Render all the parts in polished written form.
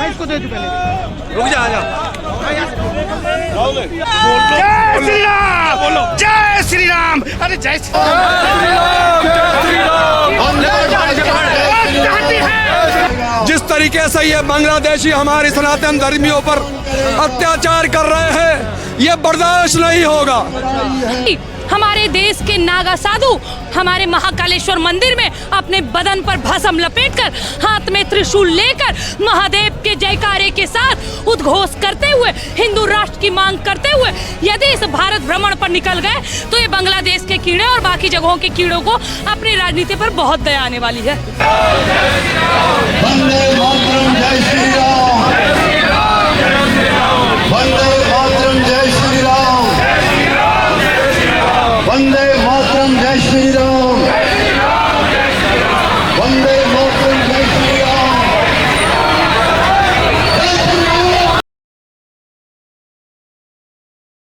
इसको दे दो पहले। रुक जा, आजा। जय श्री राम, जय श्री राम। अरे जय श्री राम। जिस तरीके से ये बांग्लादेशी हमारे सनातन धर्मियों पर अत्याचार कर रहे हैं, ये बर्दाश्त नहीं होगा। हमारे देश के नागा साधु हमारे महाकालेश्वर मंदिर में अपने बदन पर भस्म लपेटकर, हाथ में त्रिशूल लेकर, महादेव के जयकारे के साथ उद्घोष करते हुए, हिंदू राष्ट्र की मांग करते हुए यदि इस भारत भ्रमण पर निकल गए तो ये बांग्लादेश के कीड़े और बाकी जगहों के कीड़ों को अपनी राजनीति पर बहुत दया आने वाली है। वंदे मातरम जय श्री राम, वंदे मातरम जय श्री राम।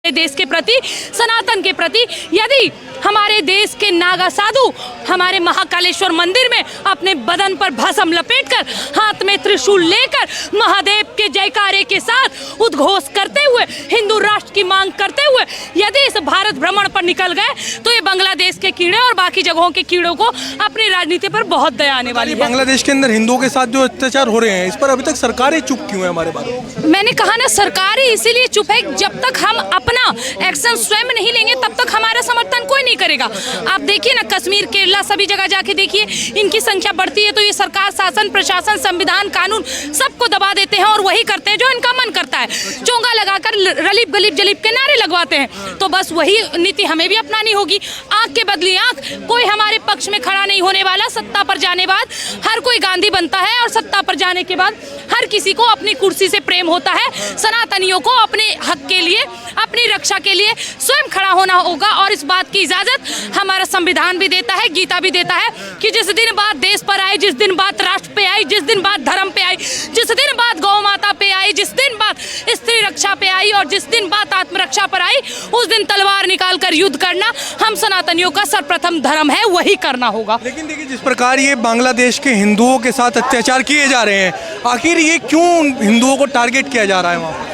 देश के प्रति, सनातन के प्रति यदि हमारे देश के नागा साधु हमारे महाकालेश्वर मंदिर में अपने बदन पर भस्म लपेटकर, हाथ में त्रिशूल लेकर, महादेव के जयकारे के साथ उद्घोष करते हुए, हिंदू राष्ट्र की मांग करते हुए यदि इस भारत भ्रमण पर निकल गए तो ये बांग्लादेश के कीड़े और बाकी जगहों के कीड़ों को अपनी राजनीति पर बहुत दया आने वाली है। बांग्लादेश के अंदर हिंदुओं के साथ जो अत्याचार हो रहे हैं, इस पर अभी तक सरकारें चुप क्यों है हमारे बारे में? मैंने कहा ना, सरकारें इसीलिए चुप है, जब तक हम अपना एक्शन स्वयं नहीं लेंगे तब तक हमारा समर्थन कोई नहीं करेगा। आप देखिए ना, कश्मीर, केरला, सभी जगह जाके देखिए, इनकी संख्या बढ़ती है तो ये सरकार, शासन, प्रशासन, संविधान, कानून सबको दबा देते हैं और वही करते हैं जो इनका मन करता है। चोंगा लगाकर रलीब गलीब जलीब के नारे लगवाते हैं। तो बस वही नीति हमें भी अपनानी होगी। आंख के बदली आंख, कोई हमारे पक्ष में खड़ा नहीं होने वाला। सत्ता पर जाने बाद हर कोई गांधी बनता है और सत्ता पर जाने के बाद हर किसी को अपनी कुर्सी से प्रेम होता है। सनातनियों को अपने हक के लिए, अपनी रक्षा के लिए स्वयं खड़ा होना होगा और इस बात की इजाजत हमारा संविधान भी देता है, गीता भी देता है कि जिस दिन बात देश पर आई, जिस दिन बात राष्ट्र पे आई, जिस दिन बात धर्म पे आई, जिस दिन बात गौ माता पे आई, जिस दिन बात स्त्री रक्षा पे आई और जिस दिन बात आत्मरक्षा पर आई, उस दिन तलवार निकाल कर युद्ध करना हम सनातनियों का सर्वप्रथम धर्म है, वही करना होगा। लेकिन देखिए, जिस प्रकार ये बांग्लादेश के हिंदुओं के साथ अत्याचार किए जा रहे हैं, आखिर ये क्यों हिंदुओं को टारगेट किया जा रहा है वहाँ?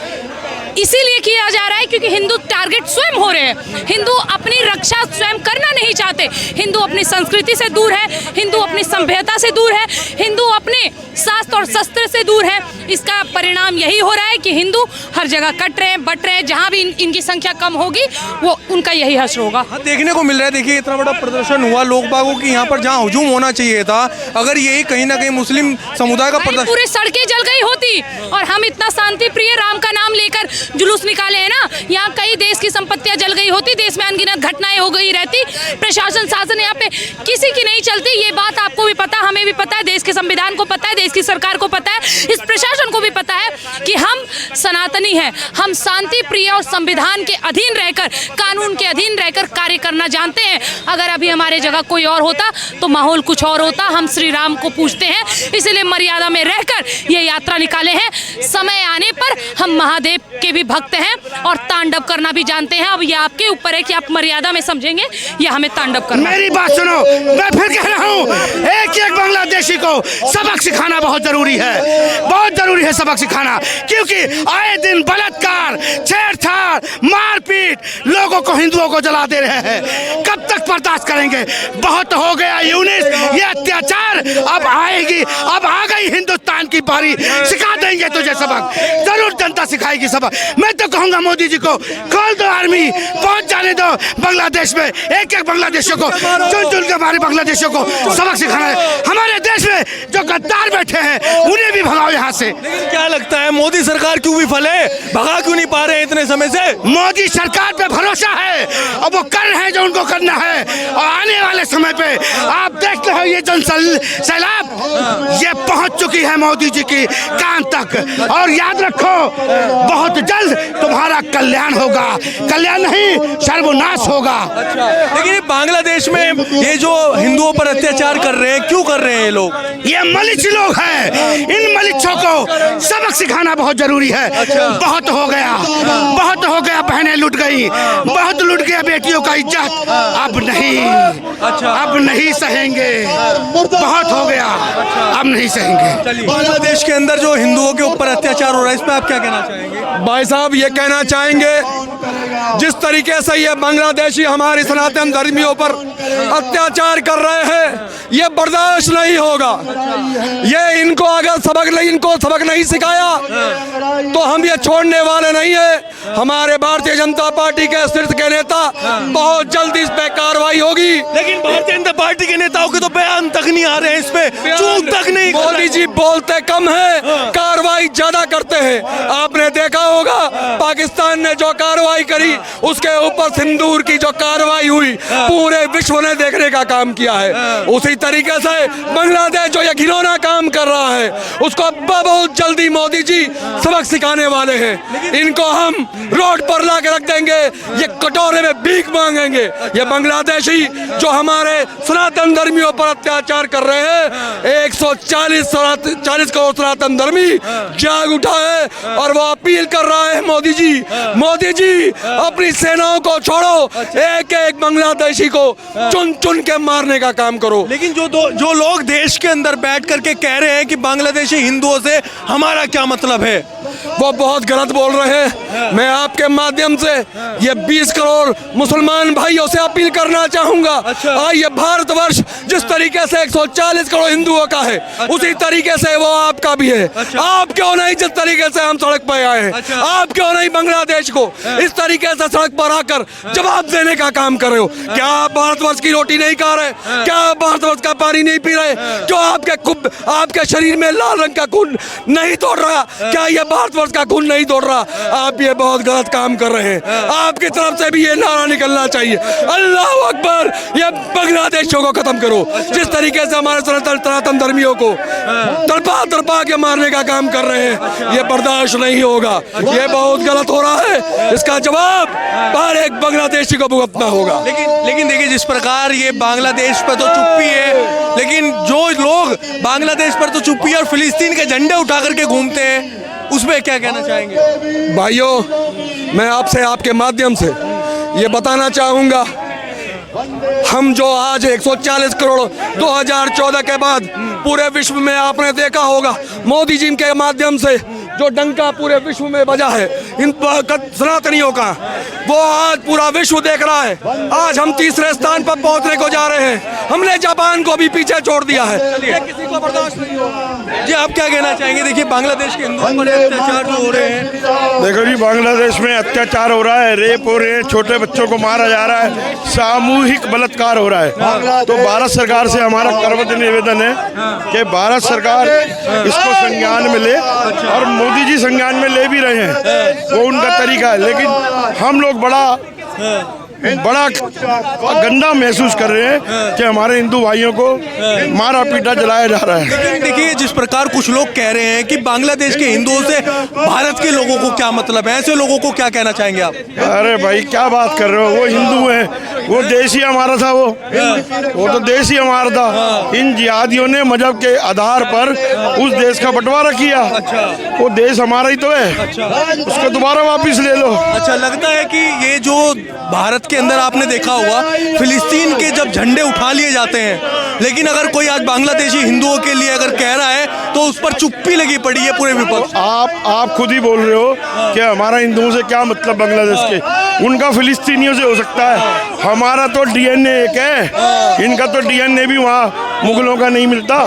इसीलिए किया जा रहा है क्योंकि हिंदू टारगेट स्वयं हो रहे हैं। हिंदू अपनी रक्षा स्वयं करना नहीं चाहते। हिंदू अपनी संस्कृति से दूर है, हिंदू अपनी सभ्यता से दूर है, हिंदू अपने शास्त्र और शस्त्र से दूर है। इसका परिणाम यही हो रहा है कि हिंदू हर जगह कट रहे हैं, बट रहे हैं। जहाँ भी इनकी संख्या कम होगी वो उनका यही हश्र होगा। हाँ, देखने को मिल रहा है। देखिए, इतना बड़ा प्रदर्शन हुआ लोग बागों की, यहाँ पर जहाँ हुजूम होना चाहिए था, अगर यही कहीं ना कहीं मुस्लिम समुदाय का प्रदर्शन, पूरे सड़कें जल गई होती और हम इतना शांति प्रिय राम का नाम लेकर जुलूस निकाले हैं ना, यहाँ कई देश की संपत्तियां जल गई होती, देश में अनगिनत घटनाएं हो गई रहती, प्रशासन शासन यहाँ पे किसी की नहीं चलती। ये बात आपको भी पता, हमें भी पता है, देश के संविधान को पता है, देश की सरकार को पता है, इस प्रशासन को भी पता है कि हम सनातनी हैं। हम शांति प्रिय और संविधान के अधीन रहकर, कानून के अधीन रहकर कार्य करना जानते हैं। अगर अभी हमारे जगह कोई और होता तो माहौल कुछ और होता। हम श्री राम को पूजते हैं, इसलिए मर्यादा में रहकर ये यात्रा निकाले हैं। समय आने पर हम महादेव के भी भक्त हैं और तांडव करना भी जानते हैं। अब ये आपके ऊपर है कि आप मर्यादा में समझेंगे या हमें तांडव करना। मेरी बात सुनो, मैं फिर कह रहा हूँ, एक एक बांग्लादेशी को सबक सिखाना बहुत जरूरी है, बहुत जरूरी है सबक सिखाना, क्योंकि आए दिन बलात्कार, छेड़छाड़, मारपीट, लोगों को, हिंदुओं को जला दे रहे हैं। कब तक बर्दाश्त करेंगे? बहुत हो गया यूनिस, ये अत्याचार अब आएगी, अब आ गई हिंदुस्तान की बारी। सिखा देंगे तुझे सबक, जरूर जनता सिखाएगी सबक। मैं तो कहूँगा मोदी जी को, खोल दो आर्मी, पहुंच जाने दो बांग्लादेश में, एक एक बांग्लादेशियों को चुन चुन के हमारे बांग्लादेशियों को सबक सिखाना है। हमारे देश में जो गद्दार बैठे हैं उन्हें भी भगाओ यहाँ से। लेकिन क्या लगता है, मोदी सरकार क्यों विफल है? भगा क्यों नहीं पा रहे इतने समय से? मोदी सरकार पे भरोसा है और वो कर रहे हैं जो उनको करना है, और आने वाले समय पे आप देख रहे हो ये जन सैलाब ये पहुंच चुकी है मोदी जी की कान तक। और याद रखो, बहुत जल्द तुम्हारा कल्याण होगा, कल्याण नहीं सर्वनाश होगा। लेकिन ये बांग्लादेश में ये जो हिंदुओं पर अत्याचार कर रहे हैं, क्यों कर रहे हैं ये लोग? ये मलिच लोग हैं, इन मलिच्छों को सबक सिखाना बहुत जरूरी है। बहुत हो गया, बहुत हो गया। बहनें लुट गई, बहुत लुट गया बेटियों का इज्जत। अब नहीं, अब नहीं सहेंगे, बहुत हो गया, अब नहीं सहेंगे। बांग्लादेश के अंदर जो हिंदुओं के ऊपर अत्याचार हो रहा है, इस पर आप क्या कहना चाहेंगे? भाई साहब ये कहना चाहेंगे, जिस तरीके से ये बांग्लादेशी हमारे सनातन धर्मियों पर अत्याचार कर रहे हैं, ये बर्दाश्त नहीं होगा। ये इनको अगर सबक नहीं सिखाया तो हम ये छोड़ने वाले नहीं है। हमारे भारतीय जनता पार्टी के शीर्ष के नेता बहुत जल्दी इस पे कार्रवाई होगी। लेकिन भारतीय जनता पार्टी के नेताओं के तो बयान तक नहीं आ रहे हैं, इस पे चूक तक नहीं। मोदी जी बोलते कम है, कार्रवाई ज्यादा करते हैं। आपने देखा होगा पाकिस्तान ने जो कार्रवाई करी, उसके ऊपर सिंदूर की जो कार्रवाई हुई, पूरे विश्व ने देखने का काम किया है। उसी तरीके से बांग्लादेश जो ये घिनौना काम कर रहा है, उसको बहुत जल्दी मोदी जी सबक सिखाने वाले हैं। इनको हम रोड पर ला के रख देंगे, ये कटोरे में भीख मांगेंगे। ये बांग्लादेशी जो हमारे सनातन धर्मियों पर अत्याचार कर रहे हैं, 140 करोड़ सनातन धर्मी जाग उठा है और वो अपील कर रहा है, मोदी जी अपनी सेनाओं को छोड़ो, एक एक बांग्लादेशी को चुन चुन के मारने का काम करो। लेकिन जो लोग देश के अंदर बैठ करके कह रहे हैं कि बांग्लादेशी हिंदुओं से हमारा क्या मतलब है, वो बहुत गलत बोल रहे हैं। मैं आपके माध्यम से ये 20 करोड़ मुसलमान भाइयों से अपील करना चाहूंगा। ये भारतवर्ष जिस तरीके से 140 करोड़ हिंदुओं का है, उसी तरीके से वो आपका भी है। आप क्यों नहीं जिस तरीके से हम सड़क पर आए हैं, आप क्यों नहीं बांग्लादेश को इस तरीके से सड़क पर आकर जवाब देने का काम कर रहे हो? क्या आप भारतवर्ष की रोटी नहीं खा रहे? क्या आप भारतवर्ष का पानी नहीं पी रहे? क्यों आपके शरीर में लाल रंग का खून नहीं दौड़ रहा? क्या ये भारतवर्ष का खून नहीं दौड़ रहा? आप ये बहुत गलत काम कर रहे हैं। आपकी तरफ से भी ये नारा निकलना चाहिए, अल्लाह अकबर, ये बांग्लादेशियों को खत्म करो। जिस तरीके से हमारे सनातन धर्मियों को तड़पा के मारने का काम कर रहे हैं, ये बर्दाश्त नहीं होगा। ये बहुत गलत हो रहा है, इसका जवाब हर एक बांग्लादेशी को भुगतना होगा। लेकिन देखिए, जिस प्रकार ये बांग्लादेश पर तो चुप्पी है, लेकिन जो लोग बांग्लादेश पर तो चुप्पी और फिलिस्तीन के झंडे उठा करके घूमते हैं, उसमें क्या कहना चाहेंगे? भाइयों, मैं आपसे आपके माध्यम से ये बताना चाहूँगा, हम जो आज 140 करोड़ 2014 के बाद पूरे विश्व में आपने देखा होगा, मोदी जी के माध्यम से जो डंका पूरे विश्व में बजा है इन सनातनियों का, वो आज पूरा विश्व देख रहा है। आज हम तीसरे स्थान पर पहुंचने को जा रहे हैं। हमने जापान को भी पीछे छोड़ दिया है। ये किसी को बर्दाश्त नहीं होगा। जी, आप क्या कहना चाहेंगे? देखिए, बांग्लादेश के हिंदुओं पर अत्याचार जो हो रहे हैं, देखो जी, बांग्लादेश में अत्याचार हो रहा है, रेप हो रहे हैं, छोटे बच्चों को मारा जा रहा है, सामूहिक बलात्कार हो रहा है। तो भारत सरकार से हमारा करबद्ध निवेदन है कि भारत सरकार इसको संज्ञान में ले, और मोदी जी संज्ञान में ले भी रहे हैं, वो उनका तरीका है। लेकिन हम लोग बड़ा गंदा महसूस कर रहे हैं कि हमारे हिंदू भाइयों को मारा पीटा जलाया जा रहा है। लेकिन देखिए, जिस प्रकार कुछ लोग कह रहे हैं कि बांग्लादेश के हिंदुओं से भारत के लोगों को क्या मतलब है, ऐसे लोगों को क्या कहना चाहेंगे आप? अरे भाई, क्या बात कर रहे हो? वो हिंदू है, वो देश ही हमारा था, वो तो देश ही हमारा था। इन जिहादियों ने मजहब के आधार पर उस देश का बंटवारा किया। वो देश हमारा ही तो है, उसको दोबारा वापिस ले लो। अच्छा, लगता है कि ये जो भारत के अंदर आपने देखा होगा, फिलिस्तीन के जब झंडे उठा लिए जाते हैं, लेकिन अगर कोई आज बांग्लादेशी हिंदुओं के लिए अगर कह रहा है तो उस पर चुप्पी लगी पड़ी है पूरे विपक्ष। आप खुद ही बोल रहे हो कि हमारा हिंदुओं से क्या मतलब बांग्लादेश के, उनका फिलिस्तीनियों से हो सकता है। हमारा तो डीएनए एक है, इनका तो डीएनए भी वहाँ मुगलों का नहीं मिलता,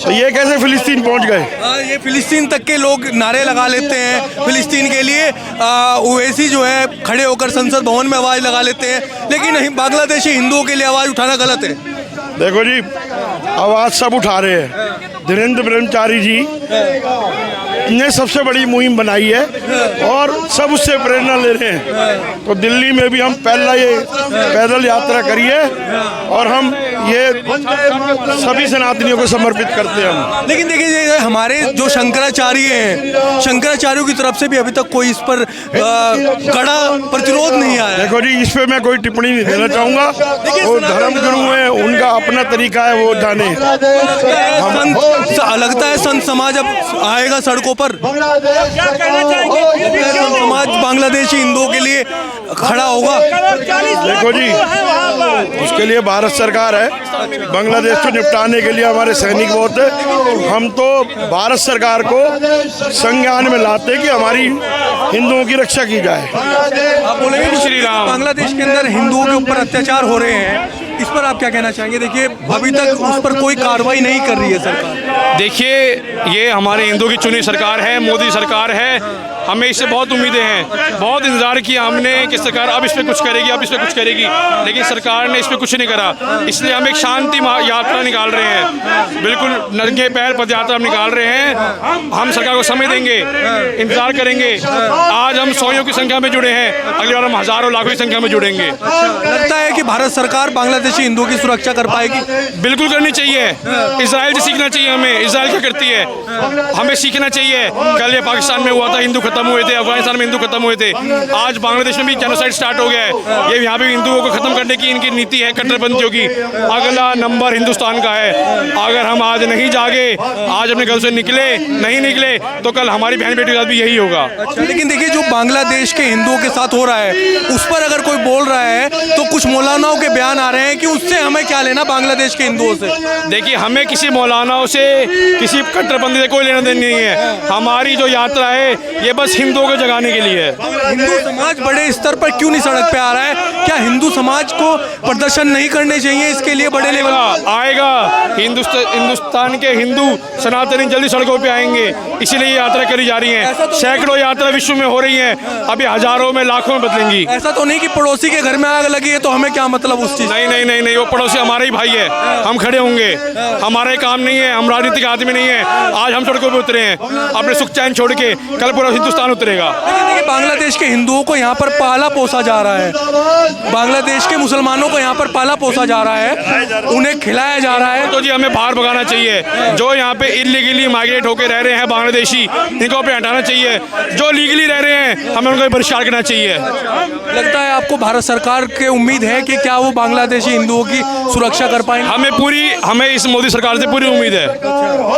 तो ये कैसे फिलिस्तीन पहुँच गए? ये फिलिस्तीन तक के लोग नारे लगा लेते हैं फिलिस्तीन के लिए, ओवैसी जो है खड़े होकर संसद भवन में आवाज़ लगा लेते हैं, लेकिन नहीं, बांग्लादेशी हिंदुओं के लिए आवाज़ उठाना गलत है। देखो जी, आवाज़ सब उठा रहे हैं। धीरेन्द्र ब्रह्मचारी जी ने सबसे बड़ी मुहिम बनाई है और सब उससे प्रेरणा ले रहे हैं। तो दिल्ली में भी हम पहला ये पैदल यात्रा करिए और हम ये सभी सनातनियों को समर्पित करते हैं हम। लेकिन देखिए, हमारे जो शंकराचार्य हैं, शंकराचार्यों की तरफ से भी अभी तक कोई इस पर कड़ा प्रतिरोध नहीं आया। देखो जी, इस पे मैं कोई टिप्पणी नहीं देना चाहूँगा, वो धर्म गुरु हैं, उनका अपना तरीका है, वो जाने। लगता है संत समाज अब आएगा सड़कों पर पर बांग्लादेश समाज बांग्लादेशी हिंदुओं के लिए खड़ा होगा? देखो जी, उसके लिए भारत सरकार है, बांग्लादेश को निपटाने के लिए हमारे सैनिक बहुत है। हम तो भारत सरकार को संज्ञान में लाते कि हमारी हिंदुओं की रक्षा की जाए। आप बोलेंगे कि श्री राम। बांग्लादेश के अंदर हिंदुओं के ऊपर अत्याचार हो रहे हैं, इस पर आप क्या कहना चाहेंगे? देखिए अभी तक उस पर कोई कार्रवाई नहीं कर रही है सरकार। देखिए, ये हमारे हिंदुओं की चुनी सरकार है, मोदी सरकार है, हमें इससे बहुत उम्मीदें हैं। बहुत इंतजार किया हमने कि सरकार अब इस पर कुछ करेगी, अब इस पर कुछ करेगी, लेकिन सरकार ने इस पर कुछ नहीं करा। इसलिए हम एक शांति यात्रा निकाल रहे हैं, बिल्कुल नंगे पैर पद यात्रा हम निकाल रहे हैं। हम सरकार को समय देंगे, इंतजार करेंगे। आज हम सौयों की संख्या में जुड़े हैं, अगली बार हम हजारों लाखों की संख्या में जुड़ेंगे। लगता है कि भारत सरकार बांग्लादेशी हिंदुओं की सुरक्षा कर पाएगी? बिल्कुल करनी चाहिए। इजराइल से सीखना चाहिए हमें, इजराइल क्या करती है हमें सीखना चाहिए। कल ये पाकिस्तान में हुआ था, हिंदू खत्म हुए थे, अफगानिस्तान में हिंदू खत्म हुए थे, आज बांग्लादेश में भी जेनोसाइड स्टार्ट हो गया है। ये यहाँ पे हिंदुओं को खत्म करने की इनकी नीति है, कट्टरपंथियों की। अगला नंबर हिंदुस्तान का है। अगर हम आज नहीं जागे, आज अपने घर से नहीं निकले तो कल हमारी बहन बेटी के साथ भी यही होगा। लेकिन देखिए जो बांग्लादेश के हिंदुओं के साथ हो रहा है उस पर अगर कोई बोल रहा है तो कुछ मौलानाओं के बयान आ रहे हैं कि उससे हमें क्या लेना बांग्लादेश के हिंदुओं से। देखिए, हमें किसी मौलानाओं से, किसी कट्टरपंथी से कोई लेना देना नहीं है। हमारी जो यात्रा है ये बस हिंदुओं को जगाने के लिए है। हिंदू समाज बड़े स्तर पर क्यों नहीं सड़क पे आ रहा है? क्या हिंदू समाज को प्रदर्शन नहीं करने चाहिए इसके लिए बड़े लेवल? आएगा। हिंदुस्तान के हिंदू सनातनी जल्दी सड़कों पे आएंगे, इसीलिए ये यात्रा करी जा रही है। सैकड़ों यात्रा विश्व में हो रही है, अभी हजारों में लाखों में बदलेंगी। ऐसा तो नहीं कि पड़ोसी के घर में आग लगी है तो हमें क्या मतलब उस चीज? नहीं, वो पड़ोसी हमारा ही भाई है, हम खड़े होंगे। हमारे काम नहीं है, हम राजनीतिक आदमी नहीं है। आज हम सड़कों पे उतरे हैं अपने सुख चैन छोड़ के, कल पूरा हिंदुस्तान उतरेगा। देखिए बांग्लादेश के हिंदुओं को यहाँ पर पाला पोसा जा रहा है, बांग्लादेश के मुसलमानों को यहाँ पर पाला पोसा जा रहा है, उन्हें खिलाया जा रहा है। तो जी हमें बाहर भगाना चाहिए। जो यहाँ पे इलीगली माइग्रेट होकर रह रहे हैं बांग्लादेशी, इनको पे हटाना चाहिए। जो लीगली रह रहे हैं हमें उनको बहिष्कार करना चाहिए। लगता है आपको भारत सरकार के उम्मीद है कि क्या वो बांग्लादेशी हिंदुओं की सुरक्षा कर पाएंगे? हमें इस मोदी सरकार से पूरी उम्मीद है।